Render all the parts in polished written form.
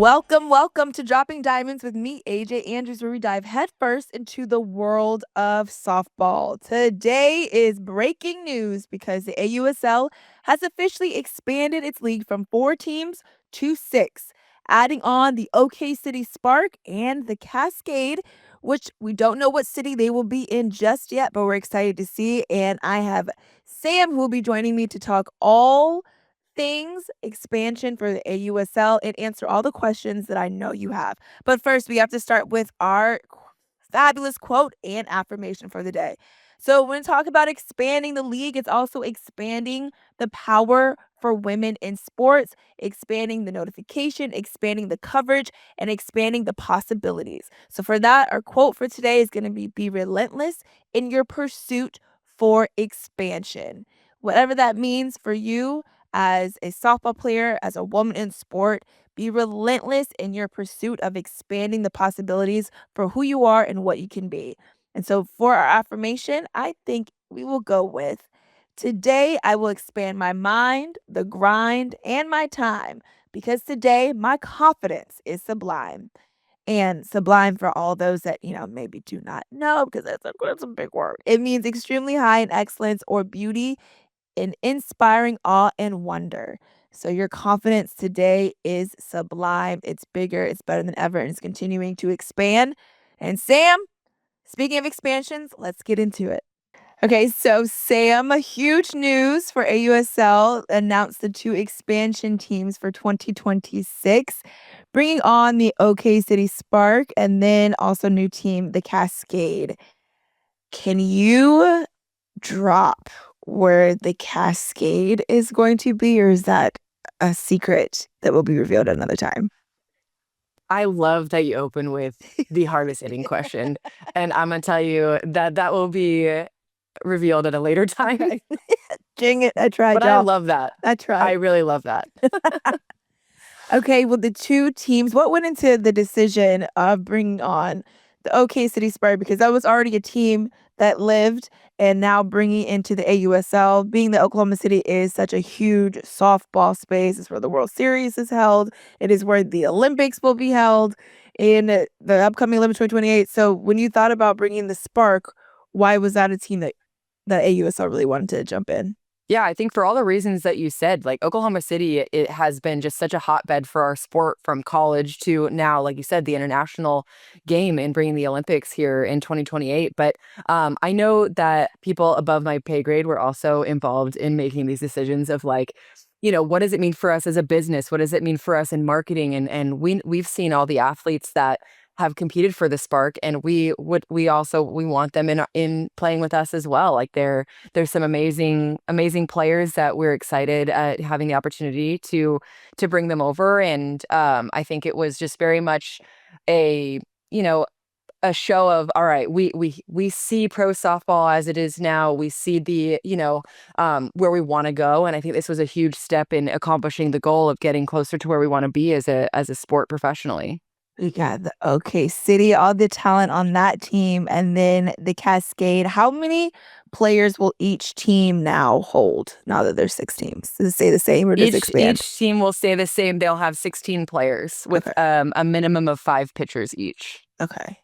Welcome to Dropping Diamonds with me, AJ Andrews, where we dive headfirst into the world of softball. Today is breaking news because the AUSL has officially expanded its league from 4 teams to 6, adding on the OK City Spark and the Cascade, which we don't know what city they will be in just yet, but we're excited to see. And I have Sam, who will be joining me to talk all things expansion for the AUSL and answer all the questions that I know you have. But first, we have to start with our fabulous quote and affirmation for the day. So, when we talk about expanding the league, it's also expanding the power for women in sports, expanding the notification, expanding the coverage, and expanding the possibilities. So, for that, our quote for today is going to be relentless in your pursuit for expansion. Whatever that means for you, as a softball player, as a woman in sport, be relentless in your pursuit of expanding the possibilities for who you are and what you can be. And so for our affirmation, I think we will go with today I will expand my mind, the grind, and my time because today my confidence is sublime. And sublime for all those that, maybe do not know because that's a big word. It means extremely high in excellence or beauty in inspiring awe and wonder. So your confidence today is sublime. It's bigger, it's better than ever, and it's continuing to expand. And Sam, speaking of expansions, let's get into it. Okay, so Sam, huge news for AUSL announced the 2 expansion teams for 2026, bringing on the OK City Spark and then also new team, the Cascade. Can you drop where the Cascade is going to be, or is that a secret that will be revealed another time? I love that you open with the hardest hitting question. And I'm going to tell you that will be revealed at a later time. Okay. Dang it, I tried, But I y'all. love that. I tried. I really love that. Okay, well, the 2 teams, what went into the decision of bringing on the OK City Spark? Because that was already a team that lived, and now bringing into the AUSL, being that Oklahoma City is such a huge softball space. It's where the World Series is held. It is where the Olympics will be held in the upcoming Olympics 2028. So when you thought about bringing the Spark, why was that a team that AUSL really wanted to jump in? Yeah, I think for all the reasons that you said, like Oklahoma City, it has been just such a hotbed for our sport from college to now, like you said, the international game and bringing the Olympics here in 2028. But I know that people above my pay grade were also involved in making these decisions of like, what does it mean for us as a business? What does it mean for us in marketing? And we've seen all the athletes that have competed for the Spark, and we want them in playing with us as well. Like there's some amazing players that we're excited at having the opportunity to bring them over. And I think it was just very much a a show of, all right, we see pro softball as it is now. We see the where we want to go, and I think this was a huge step in accomplishing the goal of getting closer to where we want to be as a sport professionally. We got the OK City, all the talent on that team, and then the Cascade. How many players will each team now hold now that there's 6 teams? Does it stay the same or does it expand? Each team will stay the same. They'll have 16 players with a minimum of 5 pitchers each. Okay.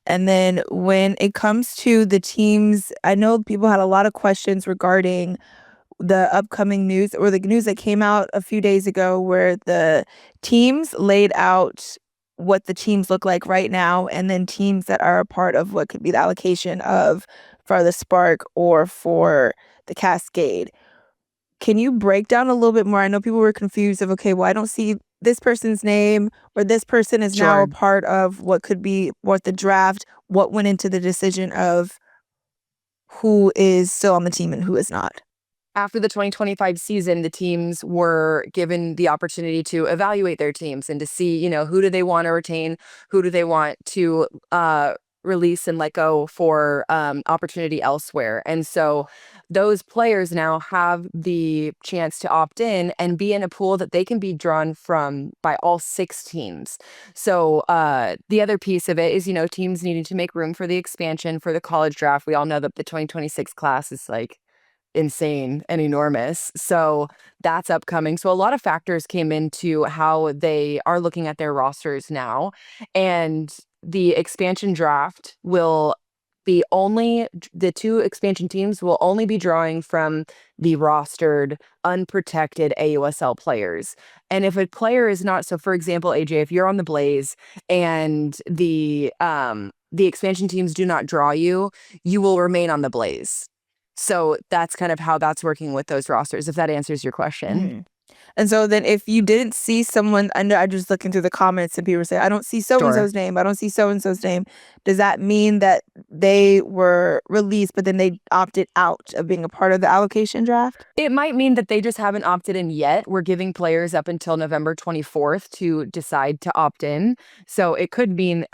And then when it comes to the teams, I know people had a lot of questions regarding the upcoming news or the news that came out a few days ago where the teams laid out what the teams look like right now and then teams that are a part of what could be the allocation of for the Spark or for the Cascade. Can you break down a little bit more? I know people were confused of, okay, well, I don't see this person's name or this person is now a part of what could be what the draft, what went into the decision of who is still on the team and who is not. After the 2025 season, the teams were given the opportunity to evaluate their teams and to see, who do they want to retain, who do they want to release and let go for opportunity elsewhere. And so those players now have the chance to opt in and be in a pool that they can be drawn from by all 6 teams. So the other piece of it is, teams needing to make room for the expansion for the college draft. We all know that the 2026 class is like insane and enormous. So that's upcoming. So a lot of factors came into how they are looking at their rosters now. And the expansion draft will be only the two expansion teams will only be drawing from the rostered, unprotected AUSL players. And if a player is not, so for example, AJ, if you're on the Blaze and the expansion teams do not draw you, you will remain on the Blaze. So that's kind of how that's working with those rosters, if that answers your question. Mhm. And so then if you didn't see someone, I know I just looking through the comments and people say, I don't see so and Sure. so's name. I don't see so and so's name. Does that mean that they were released, but then they opted out of being a part of the allocation draft? It might mean that they just haven't opted in yet. We're giving players up until November 24th to decide to opt in. So it could mean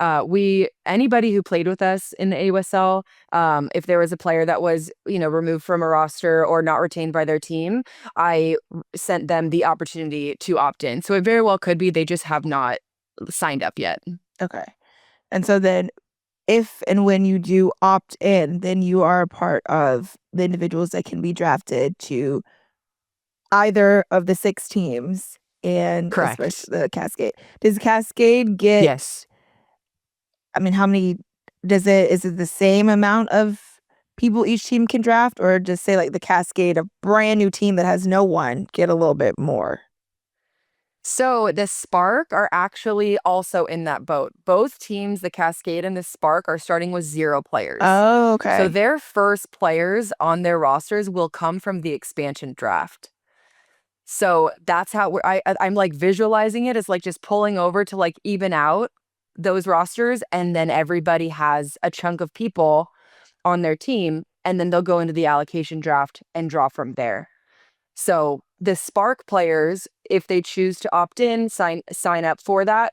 anybody who played with us in the AUSL, if there was a player that was, removed from a roster or not retained by their team, I sent them the opportunity to opt in. So it very well could be they just have not signed up yet. Okay. And so then if and when you do opt in, then you are a part of the individuals that can be drafted to either of the 6 teams and Correct. especially the Cascade. Does Cascade get, Yes. I mean, how many is it the same amount of people each team can draft, or just say like the Cascade, a brand new team that has no one, get a little bit more? So the Spark are actually also in that boat. Both teams, the Cascade and the Spark, are starting with 0 players. Oh, So okay. their first players on their rosters will come from the expansion draft. So that's how I'm like visualizing it as like just pulling over to like even out those rosters, and then everybody has a chunk of people on their team, and then they'll go into the allocation draft and draw from there. So the Spark players, if they choose to opt in, sign up for that,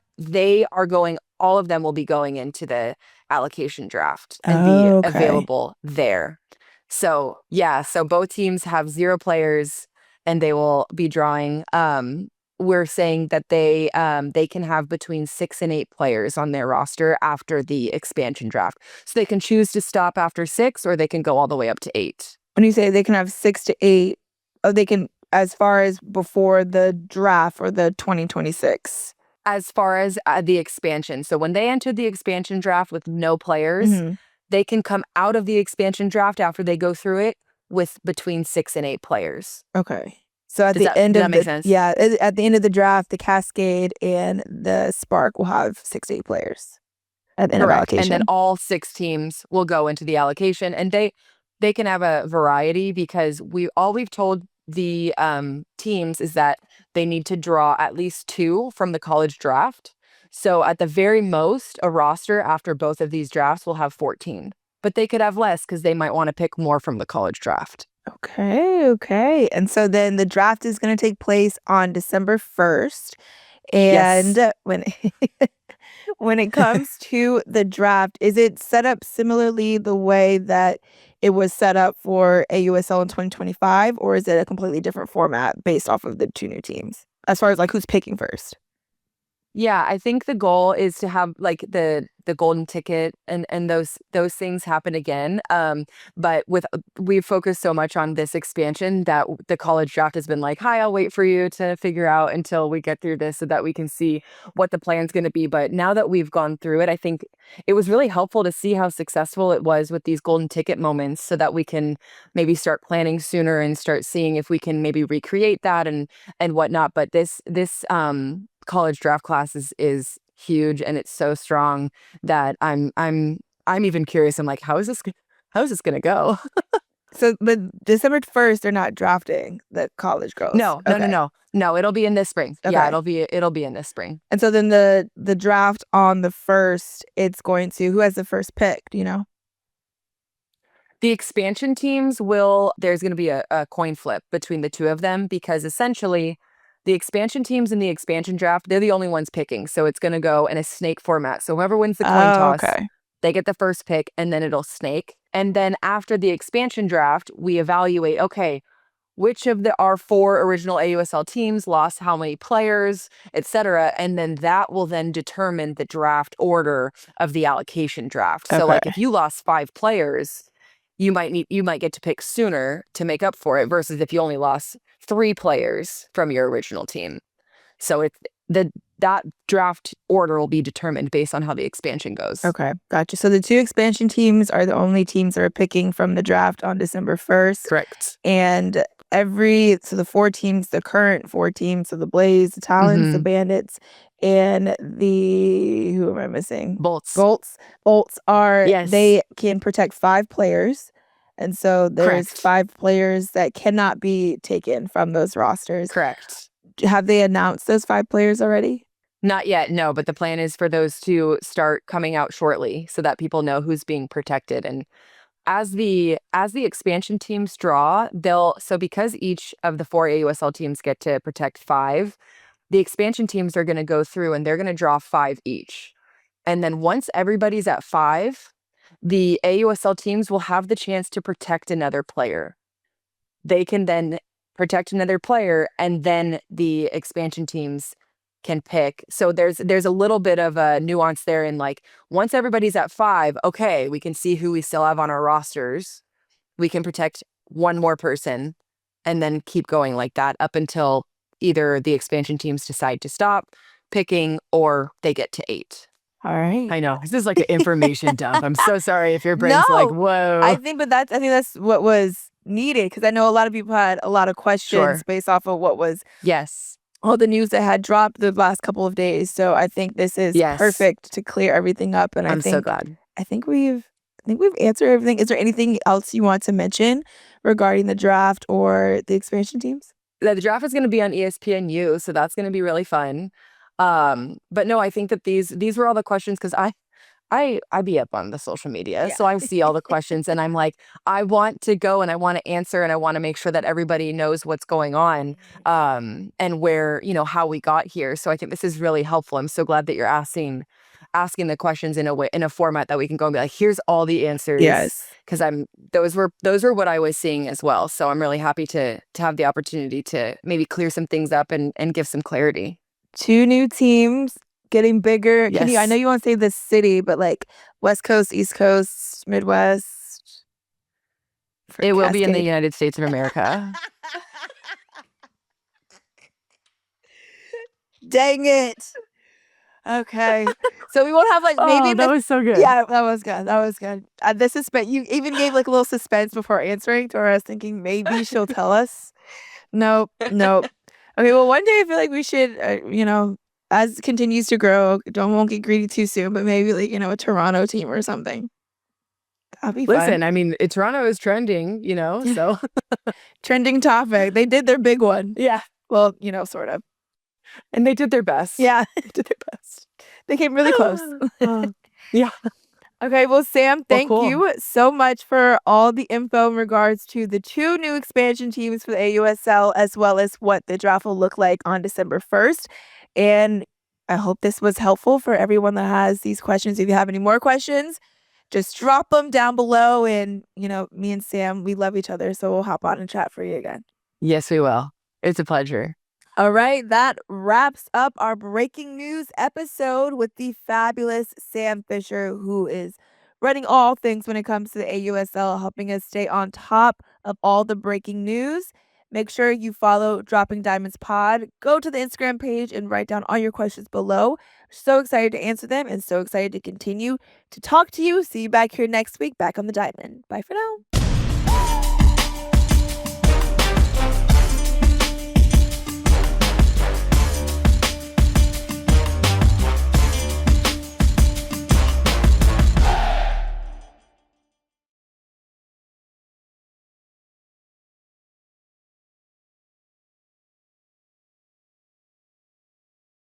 all of them will be going into the allocation draft and be Oh, okay. available there. So yeah, so both teams have 0 players and they will be drawing. We're saying that they can have between 6 and 8 players on their roster after the expansion draft. So they can choose to stop after 6 or they can go all the way up to 8. When you say they can have 6 to 8, oh, they can, as far as before the draft or the 2026? As far as the expansion. So when they enter the expansion draft with no players, Mhm. they can come out of the expansion draft after they go through it with between 6 and 8 players. Okay. So at Does the that end does that of make the sense? yeah, at the end of the draft, the Cascade and the Spark will have 6 to 8 players at the end of Correct. And then allocation. all 6 teams will go into the allocation, and they can have a variety because we've told the teams is that they need to draw at least 2 from the college draft. So at the very most, a roster after both of these drafts will have 14. But they could have less because they might want to pick more from the college draft. Okay, okay. And so then the draft is gonna take place on December 1st, Yes. and when it comes to the draft, is it set up similarly the way that it was set up for AUSL in 2025, or is it a completely different format based off of the 2 new teams? As far as, like, who's picking first? Yeah, I think the goal is to have like the golden ticket and those things happen again. But we've focused so much on this expansion that the college draft has been like, "Hi, I'll wait for you to figure out until we get through this so that we can see what the plan's going to be." But now that we've gone through it, I think it was really helpful to see how successful it was with these golden ticket moments so that we can maybe start planning sooner and start seeing if we can maybe recreate that and whatnot. But this college draft class is huge and it's so strong that I'm even curious. I'm like, how is this gonna go? So, but December 1st, they're not drafting the college girls. No, no, no, Okay, no. No, it'll be in this spring. Yeah, okay. it'll be in this spring. And so then the draft on the 1st, it's going to, who has the first pick, do you know? The expansion teams there's gonna be a coin flip between the two of them because essentially the expansion teams in the expansion draft, they're the only ones picking. So it's gonna go in a snake format. So whoever wins the coin Oh, toss, okay. they get the first pick and then it'll snake. And then after the expansion draft, we evaluate, okay, which of our 4 original AUSL teams lost how many players, etc. And then that will then determine the draft order of the allocation draft. So like Okay. if you lost 5 players, you might get to pick sooner to make up for it versus if you only lost 3 players from your original team. So that draft order will be determined based on how the expansion goes. Okay, gotcha. So the 2 expansion teams are the only teams that are picking from the draft on December 1st. Correct. And the 4 teams, the current 4 teams, so the Blaze, the Talons, the Bandits, and who am I missing? Bolts. Bolts are, Yes. they can protect 5 players. And so there's Correct. 5 players that cannot be taken from those rosters. Correct. Have they announced those 5 players already? Not yet, no, but the plan is for those to start coming out shortly so that people know who's being protected. And as the expansion teams draw, because each of the 4 AUSL teams get to protect 5, the expansion teams are going to go through and they're going to draw 5 each. And then once everybody's at 5, the AUSL teams will have the chance to protect another player. They can then protect another player, and then the expansion teams can pick. So there's a little bit of a nuance there in like, once everybody's at 5, okay, we can see who we still have on our rosters. We can protect one more person and then keep going like that up until either the expansion teams decide to stop picking or they get to 8. All right. I know. This is like an information dump. I'm so sorry if your brain's No, like, whoa. I think that's what was needed, because I know a lot of people had a lot of questions based off of what was all the news that had dropped the last couple of days. So I think this is perfect to clear everything up. And I'm so glad. I think we've answered everything. Is there anything else you want to mention regarding the draft or the expansion teams? The draft is going to be on ESPNU, so that's going to be really fun. But no, I think that these were all the questions because I be up on the social media, so I see all the questions and I'm like, I want to go and I want to answer and I want to make sure that everybody knows what's going on, and where, how we got here. So I think this is really helpful. I'm so glad that you're asking the questions in a format that we can go and be like, here's all the answers. Yes. Because those were what I was seeing as well. So I'm really happy to have the opportunity to maybe clear some things up and give some clarity. 2 new teams getting bigger. Yes. I know you want to say the city, but like West Coast, East Coast, Midwest. It will be in the United States of America. Dang it. Okay. So we won't have maybe that was so good. Yeah, that was good. That was good. The suspense, you even gave a little suspense before answering to where I was thinking maybe she'll tell us. Nope. Okay, well, one day I feel like we should, as it continues to grow, won't get greedy too soon, but maybe a Toronto team or something. That'll be fun. Listen, I mean, Toronto is trending, so. Trending topic. They did their big one. Yeah. Well, sort of. And they did their best. Yeah, they did their best. They came really close. Yeah. Okay, well, Sam, thank you so much for all the info in regards to the 2 new expansion teams for the AUSL, as well as what the draft will look like on December 1st. And I hope this was helpful for everyone that has these questions. If you have any more questions, just drop them down below. And, me and Sam, we love each other, so we'll hop on and chat for you again. Yes, we will. It's a pleasure. All right, that wraps up our breaking news episode with the fabulous Sam Fischer, who is running all things when it comes to the AUSL, helping us stay on top of all the breaking news. Make sure you follow Dropping Diamonds Pod. Go to the Instagram page and write down all your questions below. So excited to answer them and so excited to continue to talk to you. See you back here next week, back on the Diamond. Bye for now.